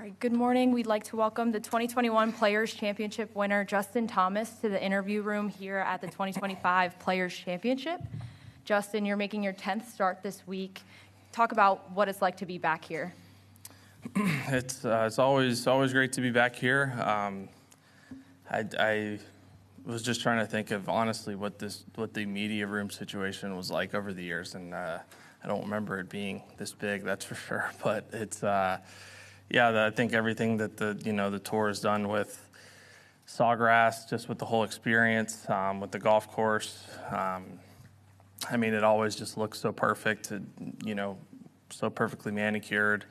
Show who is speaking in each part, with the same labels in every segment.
Speaker 1: right, good morning. We'd like to welcome the 2021 Players Championship winner, Justin Thomas, to the interview room here at the 2025 Players Championship. Justin, you're making your 10th start this week. Talk about what it's like to be back here.
Speaker 2: It's always great to be back here. I was just trying to think of honestly what the media room situation was like over the years, and I don't remember it being this big, that's for sure. But it's I think everything that the tour has done with Sawgrass, just with the whole experience, with the golf course. I mean, it always just looks so perfect, so perfectly manicured.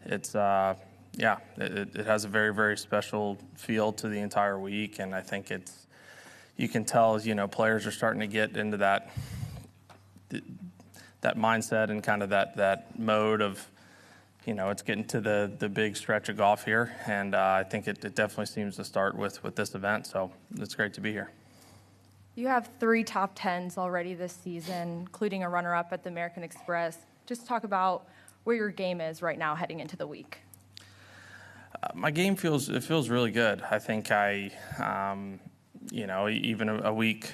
Speaker 2: It's it has a very, very special feel to the entire week, and I think you can tell, players are starting to get into that mindset and kind of that mode of, it's getting to the big stretch of golf here, and I think it definitely seems to start with this event, so it's great to be here.
Speaker 1: You have 3 top 10s already this season, including a runner-up at the American Express. Just talk about where your game is right now heading into the week.
Speaker 2: My game feels really good. I think even a week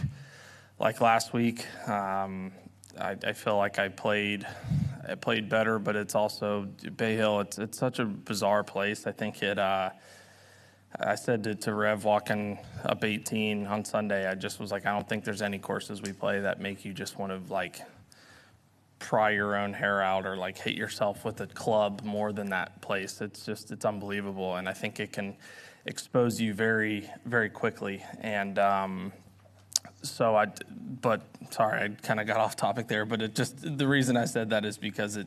Speaker 2: like last week, I feel like I played better, but it's also Bay Hill. It's such a bizarre place. I think I said to Rev walking up 18 on Sunday, I just was like, I don't think there's any courses we play that make you just want to pry your own hair out or hit yourself with a club more than that place. It's unbelievable, and I think it can expose you very, very quickly. And but sorry, I kind of got off topic there, but the reason I said that is because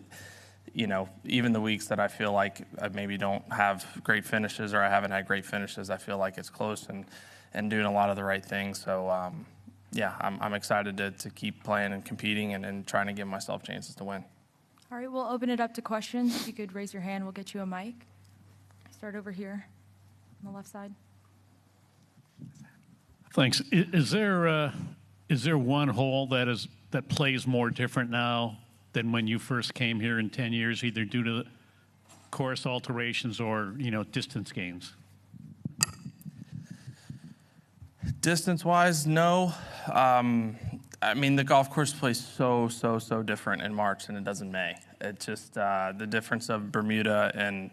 Speaker 2: even the weeks that I feel like I maybe don't have great finishes or I haven't had great finishes, I feel like it's close and doing a lot of the right things. So I'm excited to keep playing and competing and trying to give myself chances to win.
Speaker 1: All right, we'll open it up to questions. If you could raise your hand, we'll get you a mic. Start over here on the left side.
Speaker 3: Thanks. Is there one hole that plays more different now than when you first came here in 10 years, either due to course alterations or distance gains?
Speaker 2: Distance-wise, no. I mean, the golf course plays so different in March than it does in May. It's just the difference of Bermuda and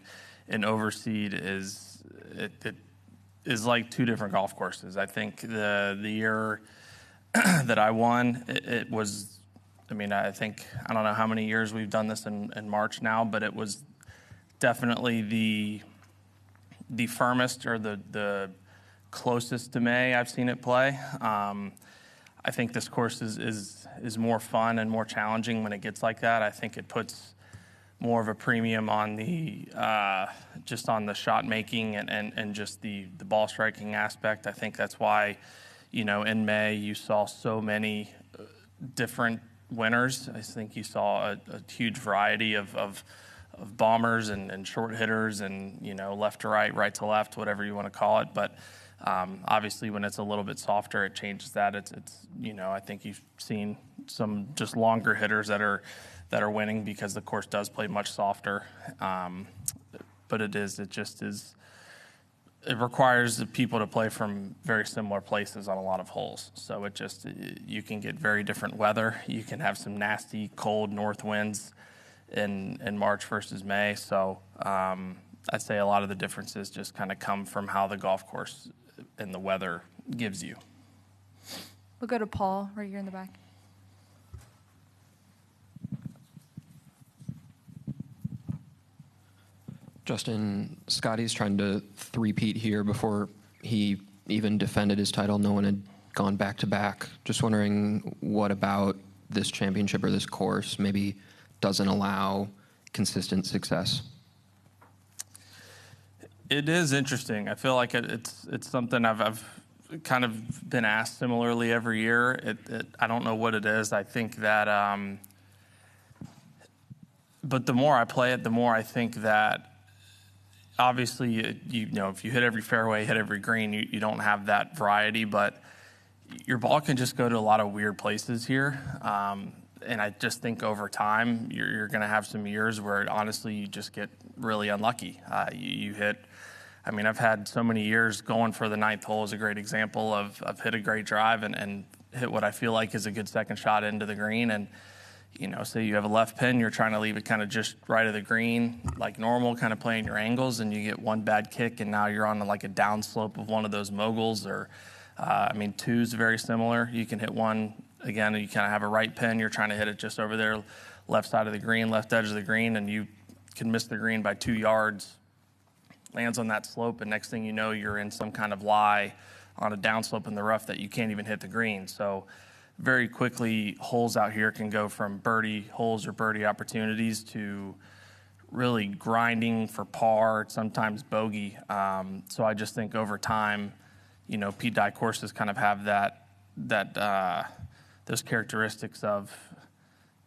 Speaker 2: Overseed is like 2 different golf courses. I think the year that I won, it was. I mean, I don't know how many years we've done this in March now, but it was definitely the firmest or the closest to May I've seen it play. I think this course is more fun and more challenging when it gets like that. I think it puts more of a premium on just on the shot making and just the ball striking aspect. I think that's why, in May you saw so many different winners. I think you saw a huge variety of bombers and short hitters and left to right to left, whatever you want to call it. But obviously, when it's a little bit softer, it changes that. It's I think you've seen some just longer hitters that are winning because the course does play much softer. But it requires the people to play from very similar places on a lot of holes. So you can get very different weather. You can have some nasty cold north winds in March versus May. So I'd say a lot of the differences just kind of come from how the golf course and the weather gives you.
Speaker 1: We'll go to Paul right here in the back.
Speaker 4: Justin, Scottie's trying to three-peat here. Before he even defended his title, no one had gone back-to-back. Just wondering what about this championship or this course maybe doesn't allow consistent success?
Speaker 2: It is interesting. I feel like it's something I've kind of been asked similarly every year. I don't know what it is. I think that, but the more I play it, the more I think that obviously, if you hit every fairway, hit every green, you don't have that variety, but your ball can just go to a lot of weird places here. And I just think over time, you're going to have some years where honestly you just get really unlucky. You hit. I mean, I've had so many years going for the ninth hole is a great example of hit a great drive and hit what I feel like is a good second shot into the green. And, say you have a left pin, you're trying to leave it kind of just right of the green, like normal, kind of playing your angles, and you get one bad kick, and now you're on like a downslope of one of those moguls. Or, two's very similar. You can hit one, again, you kind of have a right pin, you're trying to hit it just over there, left side of the green, left edge of the green, and you can miss the green by 2 yards. Lands on that slope, and next thing you know, you're in some kind of lie on a downslope in the rough that you can't even hit the green. So very quickly, holes out here can go from birdie holes or birdie opportunities to really grinding for par, sometimes bogey. So I just think over time, Pete Dye courses kind of have those characteristics of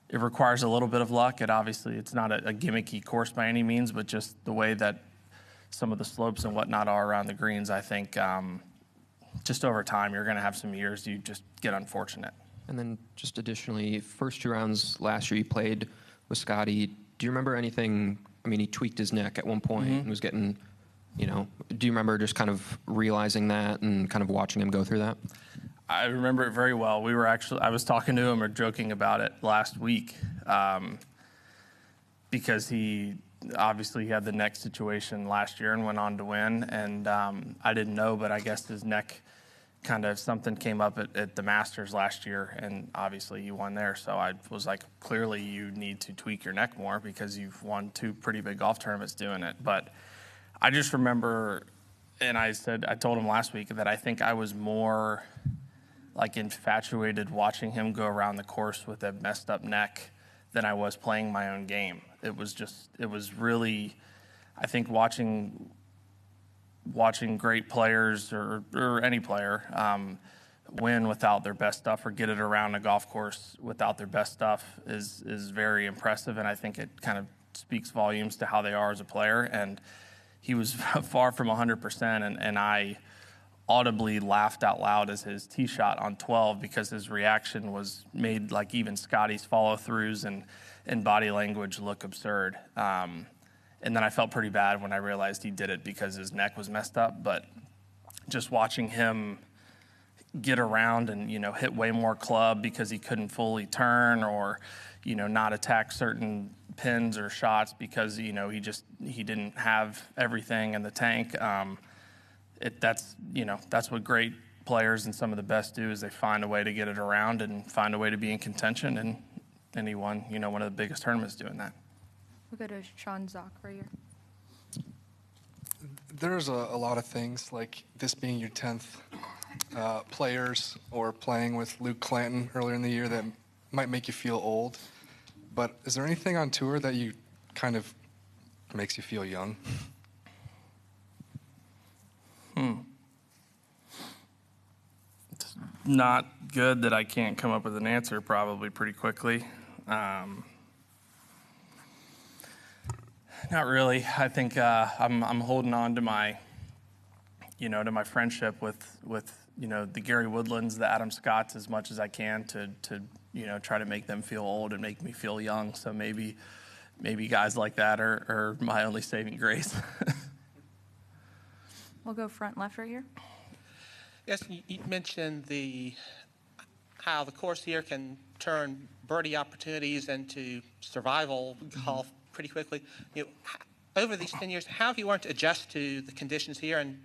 Speaker 2: it requires a little bit of luck. It's not a gimmicky course by any means, but just the way that some of the slopes and whatnot are around the greens, I think just over time, you're going to have some years you just get unfortunate.
Speaker 4: And then just additionally, first 2 rounds last year you played with Scottie. Do you remember anything? I mean, he tweaked his neck at one point and was getting, do you remember just kind of realizing that and kind of watching him go through that?
Speaker 2: I remember it very well. I was talking to him or joking about it last week because he obviously had the neck situation last year and went on to win. And I didn't know, but I guess his neck kind of something came up at the Masters last year, and obviously he won there. So I was like, clearly you need to tweak your neck more because you've won 2 pretty big golf tournaments doing it. But I just remember, and I told him last week that I think I was more like infatuated watching him go around the course with a messed up neck than I was playing my own game. It was really, I think watching great players or any player win without their best stuff or get it around a golf course without their best stuff is very impressive. And I think it kind of speaks volumes to how they are as a player. And he was far from 100%. And I audibly laughed out loud as his tee shot on 12 because his reaction made like even Scottie's follow-throughs and body language look absurd. And then I felt pretty bad when I realized he did it because his neck was messed up. But just watching him get around and, hit way more club because he couldn't fully turn or, not attack certain pins or shots because, he didn't have everything in the tank. That's what great players and some of the best do is they find a way to get it around and find a way to be in contention. And he won, one of the biggest tournaments doing that.
Speaker 1: We'll go to Sean Zock right here.
Speaker 5: There's a lot of things, like this being your 10th players or playing with Luke Clanton earlier in the year that might make you feel old. But is there anything on tour that you kind of makes you feel young?
Speaker 2: It's not good that I can't come up with an answer probably pretty quickly. Not really. I think I'm holding on to my, to my friendship with the Gary Woodlands, the Adam Scotts as much as I can to try to make them feel old and make me feel young. So maybe guys like that are my only saving grace.
Speaker 1: We'll go front left right here.
Speaker 6: Yes, you mentioned how the course here can turn birdie opportunities into survival golf pretty quickly. Over these 10 years, how have you learned to adjust to the conditions here and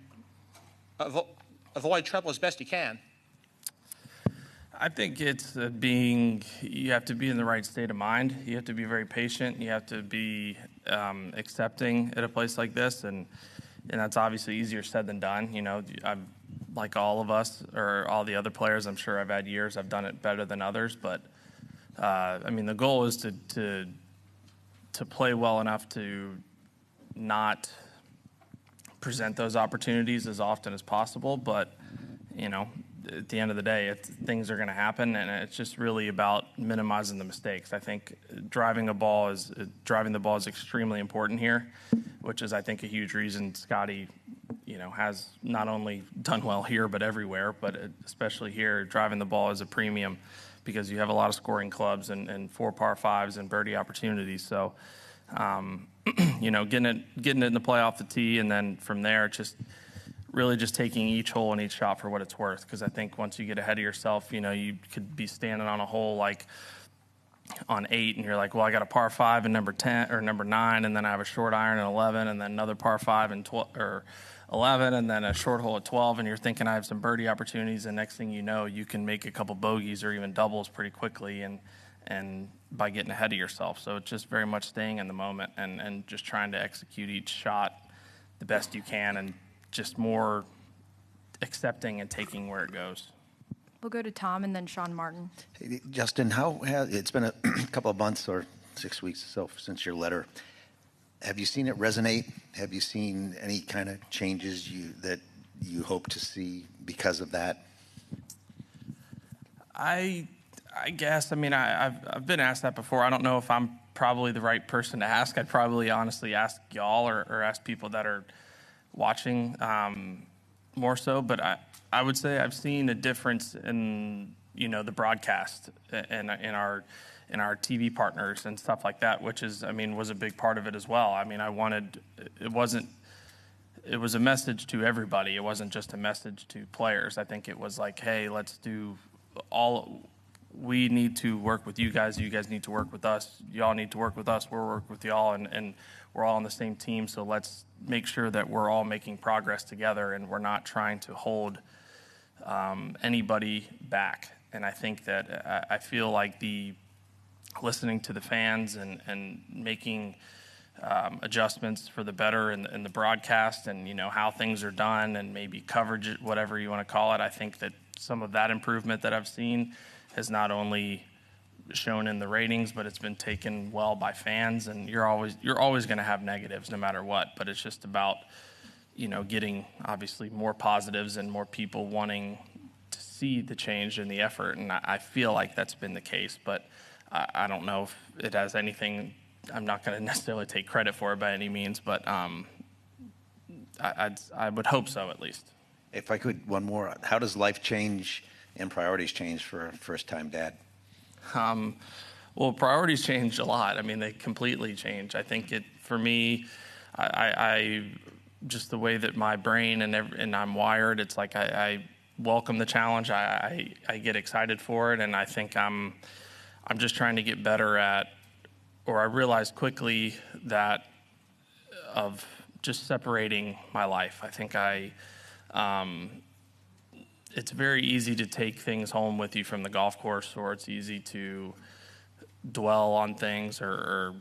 Speaker 6: avoid trouble as best you can?
Speaker 2: I think it's you have to be in the right state of mind. You have to be very patient. You have to be accepting at a place like this, and that's obviously easier said than done. I'm like all of us or all the other players. I'm sure I've had years I've done it better than others, but the goal is to play well enough to not present those opportunities as often as possible. But, at the end of the day, things are going to happen, and it's just really about minimizing the mistakes. I think driving the ball is extremely important here, which is, I think, a huge reason Scottie, has not only done well here but everywhere, but especially here, driving the ball is a premium because you have a lot of scoring clubs and 4 par 5s and birdie opportunities. So, getting it in the play off the tee, and then from there, really just taking each hole and each shot for what it's worth. Because I think once you get ahead of yourself, you could be standing on a hole like on 8, and you're like, well, I got a par 5 and number 10 or number 9, and then I have a short iron at 11, and then another par 5 and 11, and then a short hole at 12, and you're thinking I have some birdie opportunities, and next thing you know, you can make a couple bogeys or even doubles pretty quickly, and by getting ahead of yourself. So it's just very much staying in the moment and just trying to execute each shot the best you can, and just more accepting and taking where it goes.
Speaker 1: We'll go to Tom and then Sean Martin.
Speaker 7: Hey, Justin, it's been a couple of months or 6 weeks or so since your letter. Have you seen it resonate? Have you seen any kind of changes that you hope to see because of that?
Speaker 2: I guess. I've been asked that before. I don't know if I'm probably the right person to ask. I'd probably honestly ask y'all or ask people that are watching more so. But I would say I've seen a difference in the broadcast and in our TV partners and stuff like that, which was a big part of it as well. It was a message to everybody. It wasn't just a message to players. I think it was like, hey, we need to work with you guys. You guys need to work with us. Y'all need to work with us. We'll work with y'all, and we're all on the same team. So let's make sure that we're all making progress together, and we're not trying to hold anybody back. And I think that I feel like listening to the fans and making adjustments for the better in the broadcast and how things are done and maybe coverage, whatever you want to call it. I think that some of that improvement that I've seen has not only shown in the ratings, but it's been taken well by fans. And you're always going to have negatives no matter what, but it's just about getting obviously more positives and more people wanting to see the change in the effort. And I feel like that's been the case, but I don't know if it has anything. I'm not going to necessarily take credit for it by any means, but I would hope so at least.
Speaker 7: If I could, one more. How does life change and priorities change for a first-time dad?
Speaker 2: Well, priorities change a lot. They completely change. I think for me, I just the way that my brain and I'm wired, it's like I welcome the challenge. I get excited for it, and I think I'm just trying to get better at, or I realized quickly that of just separating my life. I think it's very easy to take things home with you from the golf course, or it's easy to dwell on things or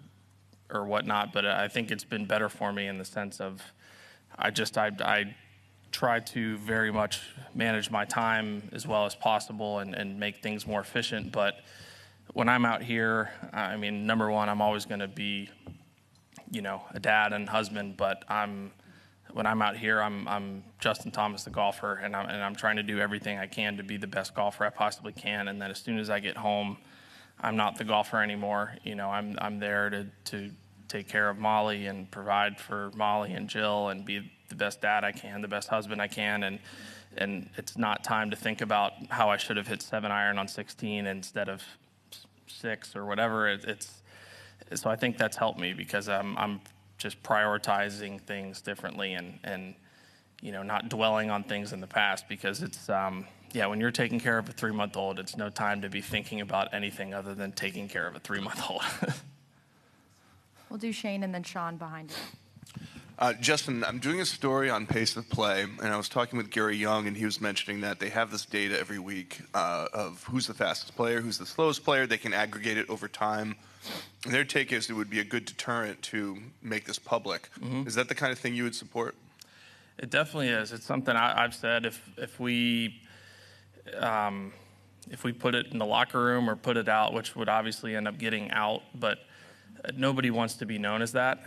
Speaker 2: whatnot. But I think it's been better for me in the sense of I try to very much manage my time as well as possible and make things more efficient. But when I'm out here, number one, I'm always going to be, a dad and husband. But when I'm out here, I'm Justin Thomas, the golfer, and I'm trying to do everything I can to be the best golfer I possibly can. And then as soon as I get home, I'm not the golfer anymore. I'm there to take care of Molly and provide for Molly and Jill and be the best dad I can, the best husband I can. And it's not time to think about how I should have hit 7-iron on 16 instead of 6 or whatever. So I think that's helped me because I'm just prioritizing things differently and not dwelling on things in the past, because it's when you're taking care of a 3-month-old, it's no time to be thinking about anything other than taking care of a 3-month-old.
Speaker 1: We'll do Shane and then Sean behind you.
Speaker 8: Justin, I'm doing a story on pace of play, and I was talking with Gary Young, and he was mentioning that they have this data every week of who's the fastest player, who's the slowest player. They can aggregate it over time. And their take is it would be a good deterrent to make this public. Mm-hmm. Is that the kind of thing you would support?
Speaker 2: It definitely is. It's something I've said. If we put it in the locker room or put it out, which would obviously end up getting out, but nobody wants to be known as that.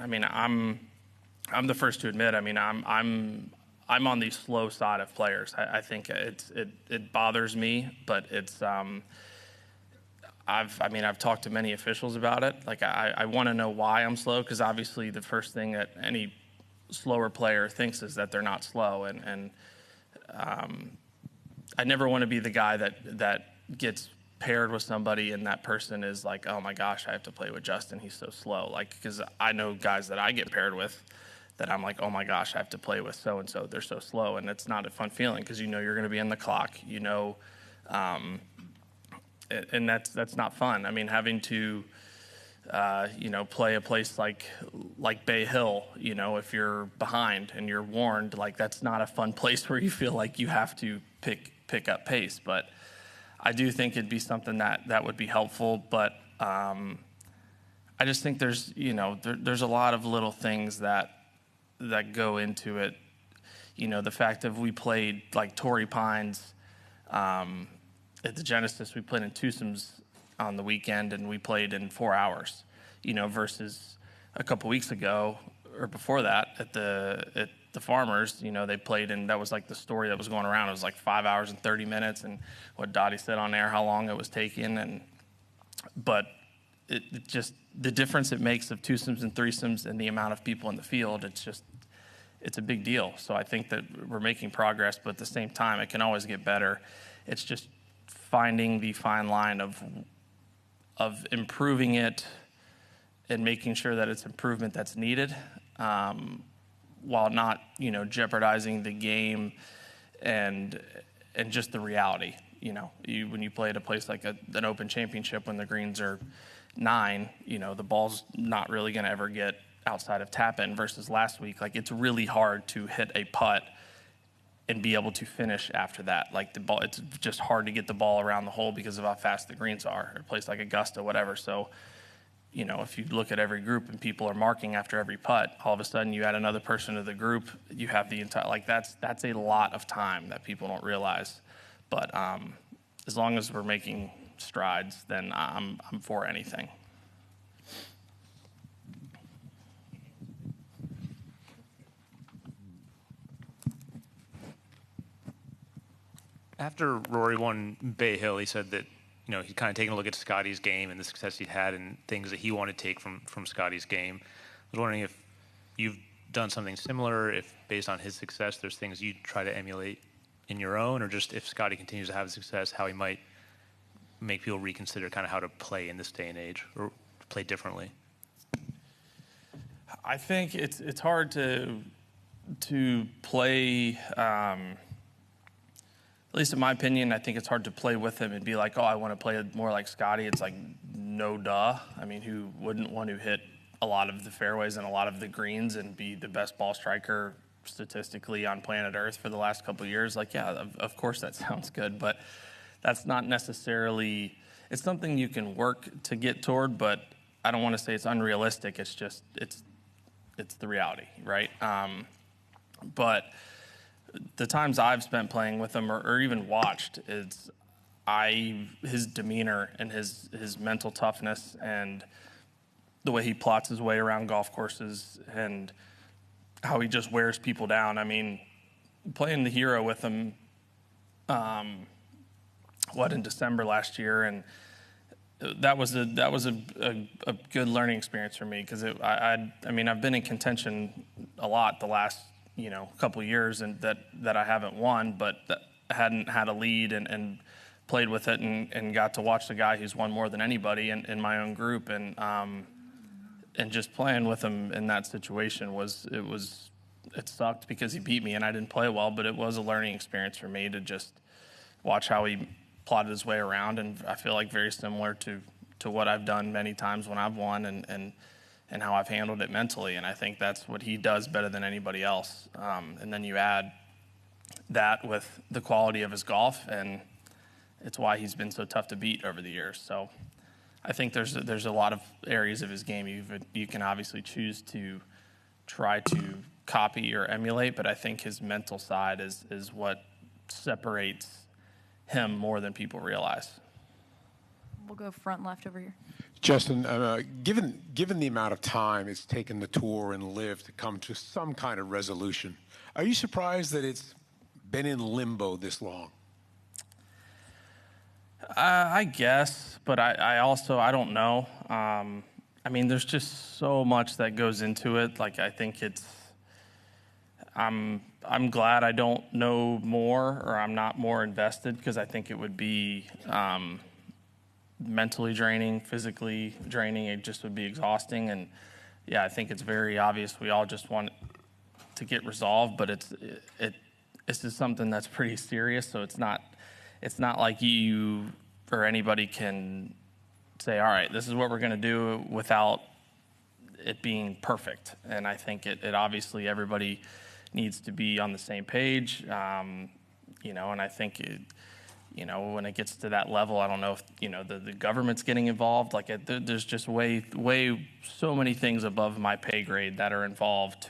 Speaker 2: I'm the first to admit. I'm on the slow side of players. I think it bothers me, but it's. I've talked to many officials about it. Like I want to know why I'm slow, because obviously the first thing that any slower player thinks is that they're not slow. And I never want to be the guy that gets paired with somebody and that person is like, oh my gosh, I have to play with Justin, he's so slow. Like, because I know guys that I get paired with that I'm like, oh my gosh, I have to play with so-and-so, they're so slow. And it's not a fun feeling because you know you're going to be in the clock, you know, and that's not fun. I mean, having to, you know, play a place like Bay Hill, you know, if you're behind and you're warned, like that's not a fun place where you feel like you have to pick up pace. But I do think it'd be something that would be helpful, but I just think there's, you know, there's a lot of little things that go into it. You know, the fact that we played like Torrey Pines at the Genesis, we played in twosomes on the weekend, and we played in 4 hours, you know, versus a couple weeks ago or before that at the Farmers, you know, they played, and that was like the story that was going around. It was like 5 hours and 30 minutes, and what Dottie said on air, how long it was taking, but it just, the difference it makes of twosomes and threesomes and the amount of people in the field, it's a big deal. So I think that we're making progress, but at the same time, it can always get better. It's just finding the fine line of improving it and making sure that it's improvement that's needed, while not, you know, jeopardizing the game and just the reality. You know, when you play at a place like an Open Championship, when the greens are 9, you know, the ball's not really going to ever get outside of tap in, versus last week. Like, it's really hard to hit a putt and be able to finish after that. Like, the ball, it's just hard to get the ball around the hole because of how fast the greens are, or a place like Augusta, whatever. So, you know, if you look at every group and people are marking after every putt, all of a sudden you add another person to the group, you have the entire, like, that's a lot of time that people don't realize. But as long as we're making strides, then I'm for anything.
Speaker 9: After Rory won Bay Hill, he said that, you know, he's kind of taking a look at Scottie's game and the success he'd had and things that he wanted to take from Scottie's game. I was wondering if you've done something similar, if based on his success, there's things you try to emulate in your own, or just if Scottie continues to have success, how he might make people reconsider kind of how to play in this day and age, or play differently.
Speaker 2: I think it's hard to play, at least in my opinion, I think it's hard to play with him and be like, oh, I want to play more like Scottie. It's like, no duh. I mean, who wouldn't want to hit a lot of the fairways and a lot of the greens and be the best ball striker statistically on planet Earth for the last couple of years? Like, yeah, of course that sounds good, but that's not necessarily, it's something you can work to get toward, but I don't want to say it's unrealistic. It's just, it's the reality, right? But the times I've spent playing with him or even watched, his demeanor and his mental toughness and the way he plots his way around golf courses and how he just wears people down. I mean, playing the Hero with him, in December last year, and that was a good learning experience for me, because I mean, I've been in contention a lot the last, you know, couple years, and that I haven't won, but that I hadn't had a lead and played with it and got to watch the guy who's won more than anybody in my own group, and just playing with him in that situation it sucked because he beat me and I didn't play well, but it was a learning experience for me to just watch how he plotted his way around, and I feel like very similar to what I've done many times when I've won and how I've handled it mentally, and I think that's what he does better than anybody else. And then you add that with the quality of his golf, and it's why he's been so tough to beat over the years. So I think there's a lot of areas of his game you can obviously choose to try to copy or emulate, but I think his mental side is what separates him more than people realize.
Speaker 1: We'll go front left over here.
Speaker 10: Justin, given the amount of time it's taken the tour and LIV to come to some kind of resolution, are you surprised that it's been in limbo this long?
Speaker 2: I guess, but I also don't know. I mean, there's just so much that goes into it. Like, I think I'm glad I don't know more, or I'm not more invested, because I think it would be mentally draining, physically draining. It just would be exhausting. And yeah, I think it's very obvious we all just want it to get resolved, but it's just something that's pretty serious. So it's not like you or anybody can say, all right, this is what we're going to do, without it being perfect. And I think it obviously everybody needs to be on the same page, and I think when it gets to that level, I don't know if the government's getting involved. Like there's just way so many things above my pay grade that are involved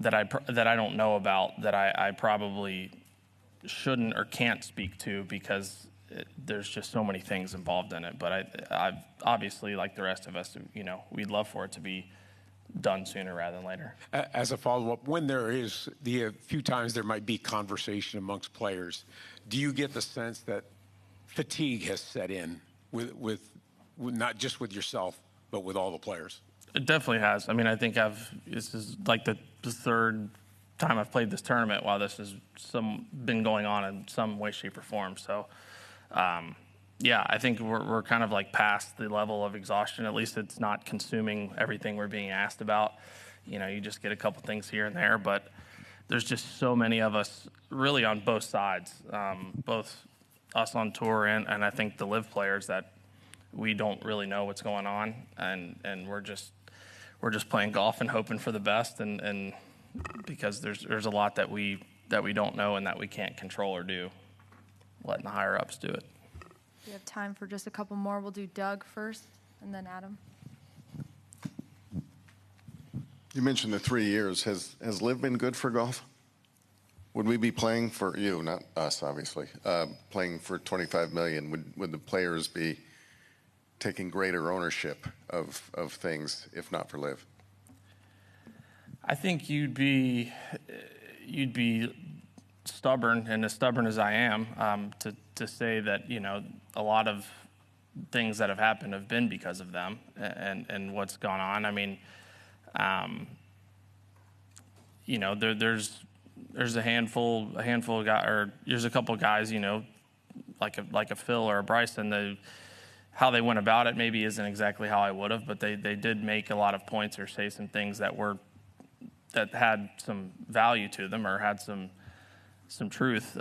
Speaker 2: that I don't know about, that I probably shouldn't or can't speak to, because there's just so many things involved in it. But I've obviously, like the rest of us, we'd love for it to be done sooner rather than later.
Speaker 10: As a follow-up, when there is the few times there might be conversation amongst players, do you get the sense that fatigue has set in with not just with yourself, but with all the players?
Speaker 2: It definitely has. I mean, I think this is like the third time I've played this tournament while this has been going on in some way, shape, or form. So, yeah, I think we're kind of like past the level of exhaustion. At least it's not consuming everything we're being asked about. You just get a couple things here and there, but there's just so many of us really on both sides, both us on tour and I think the LIV players, that we don't really know what's going on, and we're just playing golf and hoping for the best, and because there's a lot that we don't know and that we can't control or do, letting the higher ups do it.
Speaker 1: We have time for just a couple more. We'll do Doug first, and then Adam.
Speaker 11: You mentioned the 3 years. Has LIV been good for golf? Would we be playing for you, not us, obviously, playing for $25 million? Would the players be taking greater ownership of things if not for LIV?
Speaker 2: I think you'd be stubborn, and as stubborn as I am, to say that a lot of things that have happened have been because of them and what's gone on. I mean, there's a handful of guys, or there's a couple of guys, like a Phil or a Bryson. How they went about it maybe isn't exactly how I would have, but they did make a lot of points or say some things that had some value to them or had some truth.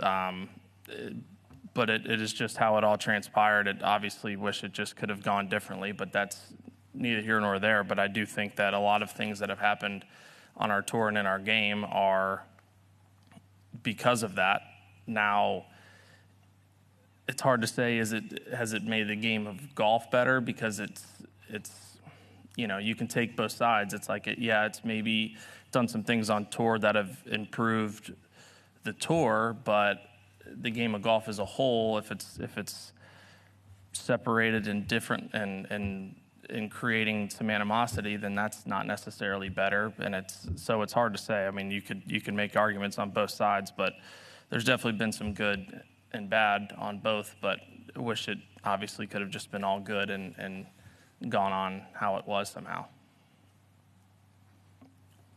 Speaker 2: But it is just how it all transpired. It obviously wish it just could have gone differently, but that's neither here nor there. But I do think that a lot of things that have happened on our tour and in our game are because of that. Now, it's hard to say, has it made the game of golf better? Because it's you can take both sides. It's like, it's maybe done some things on tour that have improved the tour, but the game of golf as a whole, if it's separated and different and in creating some animosity, then that's not necessarily better. And it's hard to say. I mean, you can make arguments on both sides, but there's definitely been some good and bad on both. But I wish it obviously could have just been all good and gone on how it was somehow.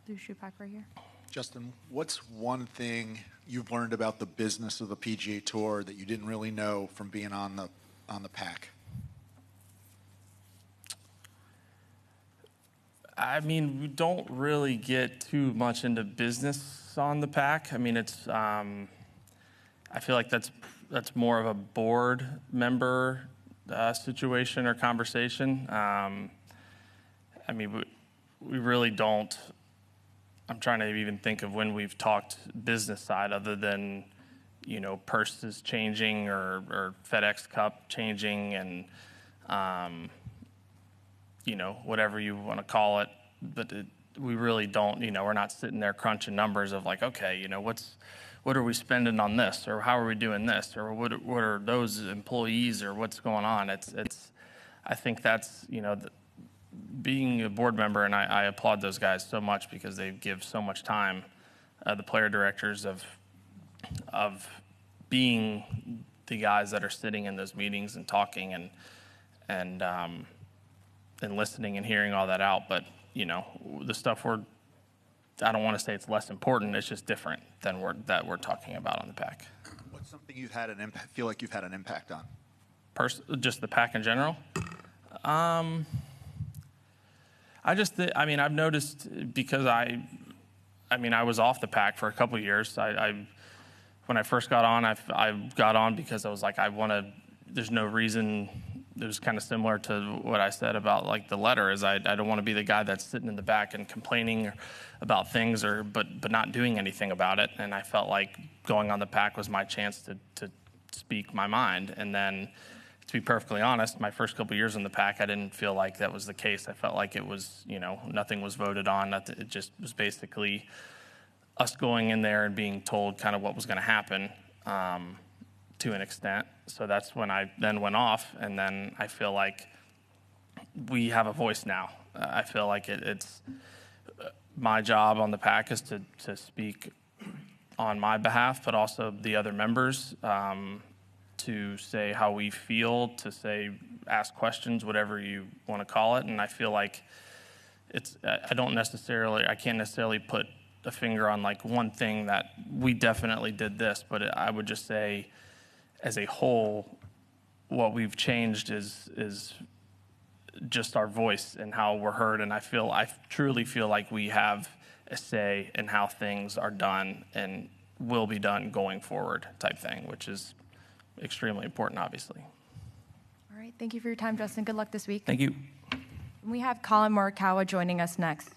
Speaker 1: Do shoot back right here.
Speaker 12: Justin, what's one thing you've learned about the business of the PGA Tour that you didn't really know from being on the pack?
Speaker 2: I mean, we don't really get too much into business on the pack. I mean, it's I feel like that's more of a board member situation or conversation. I mean, we really don't. I'm trying to even think of when we've talked business side, other than purses changing or FedEx Cup changing and whatever you want to call it. But we really don't. We're not sitting there crunching numbers of like, okay, what are we spending on this, or how are we doing this, or what are those employees, or what's going on. I think that's being a board member, and I applaud those guys so much because they give so much time, the player directors of being the guys that are sitting in those meetings and talking and listening and hearing all that out. But the stuff we're I don't want to say it's less important. It's just different than that we're talking about on the pack.
Speaker 12: What's something you've had feel like you've had an impact on?
Speaker 2: Just the pack in general. I've noticed because I was off the pack for a couple of years. When I first got on, I got on because I was like, there's no reason. It was kind of similar to what I said about like the letter is I don't want to be the guy that's sitting in the back and complaining about things but not doing anything about it. And I felt like going on the pack was my chance to speak my mind. And then to be perfectly honest, my first couple of years on the pack, I didn't feel like that was the case. I felt like it was, nothing was voted on. It just was basically us going in there and being told kind of what was going to happen to an extent. So that's when I then went off, and then I feel like we have a voice now. I feel like it's my job on the pack is to speak on my behalf, but also the other members, to say how we feel, ask questions, whatever you want to call it. And I feel like I can't necessarily put a finger on like one thing that we definitely did this, but I would just say as a whole, what we've changed is just our voice and how we're heard. And I truly feel like we have a say in how things are done and will be done going forward type thing, which is extremely important, obviously.
Speaker 1: All right. Thank you for your time, Justin. Good luck this week.
Speaker 2: Thank you.
Speaker 1: We have Colin Morikawa joining us next.